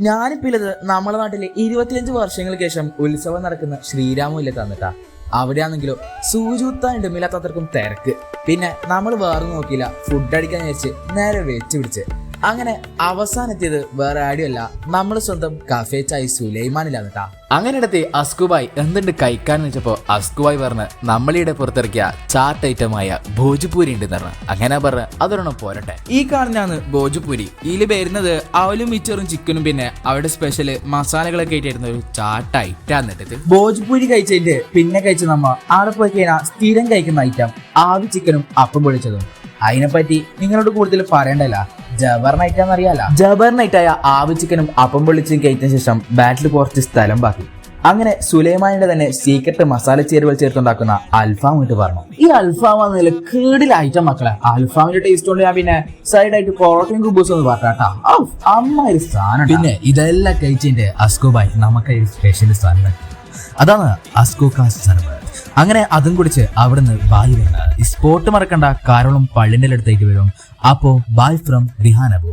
ഞാനിപ്പോ ഉള്ളത് നമ്മുടെ നാട്ടിലെ 25 വർഷങ്ങൾക്ക് ശേഷം ഉത്സവം നടക്കുന്ന ശ്രീരാമൂല തന്നിട്ടാ. അവിടെയാണെങ്കിലോ സൂചുത്താൻ ഇടമില്ലാത്തവർക്കും തിരക്ക്. പിന്നെ നമ്മൾ വേറെ നോക്കിയില്ല, ഫുഡ് അടിക്കാൻ വിചാരിച്ച് നേരെ വെച്ച് പിടിച്ച്. അങ്ങനെ അവസാനെത്തിയത് വേറെ ആരുമല്ല, നമ്മൾ സ്വന്തം കഫേ ചായ് സുലൈമാനിലാന്നിട്ടാ. അങ്ങനെ ഇടത്തെ അസ്കുബായ് എന്തുണ്ട് കഴിക്കാന്ന് വെച്ചപ്പോ അസ്കുബായ് പറഞ്ഞ് നമ്മളിവിടെ പുറത്തിറക്കിയ ചാട്ട് ഐറ്റമായ ഭോജ്പൂരി ഉണ്ടെന്ന് പറഞ്ഞു. അങ്ങനെ പറഞ്ഞ് അതൊരെണ്ണം പോരട്ടെ. ഈ കാണുന്നതാണ് ഭോജ്പൂരി. ഇതിൽ വരുന്നത് അവലും മിച്ചറും ചിക്കനും പിന്നെ അവിടെ സ്പെഷ്യല് മസാലകളൊക്കെ ആയിട്ടായിരുന്ന ഒരു ചാട്ട് ഐറ്റാന്നിട്ടത്. ഭോജ്പൂരി കഴിച്ചതിന്റെ പിന്നെ കഴിച്ച നമ്മ അവിടെ പോയി കഴിഞ്ഞാൽ സ്ഥിരം കഴിക്കുന്ന ഐറ്റം ആവി ചിക്കനും അപ്പം പൊളിച്ചതും. അതിനെപ്പറ്റി നിങ്ങളോട് കൂടുതൽ പറയണ്ടല്ല, ജബർ നൈറ്റ് ആണെന്നറിയാല. ജബർ നൈറ്റായ ആവി ചിക്കനും അപ്പം പൊള്ളിച്ചും കഴിച്ചതിന് ശേഷം ബാറ്റിൽ കുറച്ച് സ്ഥലം ബാക്കി. അങ്ങനെ സുലൈമാനിന്റെ തന്നെ സീക്രട്ട് മസാല ചേരുവകൾ ചേർത്തുണ്ടാക്കുന്ന അൽഫാം ഇട്ട് പറഞ്ഞു. ഈ അൽഫാം എന്നതിൽ കേടിൽ ഐറ്റം മക്കളെ. അൽഫാമിന്റെ ടേസ്റ്റ് കൊണ്ട് ഞാൻ പിന്നെ സൈഡായിട്ട് പ്രോട്ടീൻ കുബൂസ് ഒന്ന് പറഞ്ഞാട്ടാ. അമ്മ ഒരു സ്ഥാനം. പിന്നെ ഇതെല്ലാം കഴിച്ചതിന്റെ അസ്കുബായ് നമുക്ക് സ്പെഷ്യൽ സ്ഥാനം, അതാണ് അസ്കോക്കാസ് സർവർ. അങ്ങനെ അതും കുടിച്ച് അവിടുന്ന് ബായ് വേണ്ട. ഈ സ്പോട്ട് മറക്കണ്ട, കാരണം പള്ളിന്റെ അടുത്തേക്ക് വരും. അപ്പോ ബായ് ഫ്രം റിഹാനബു.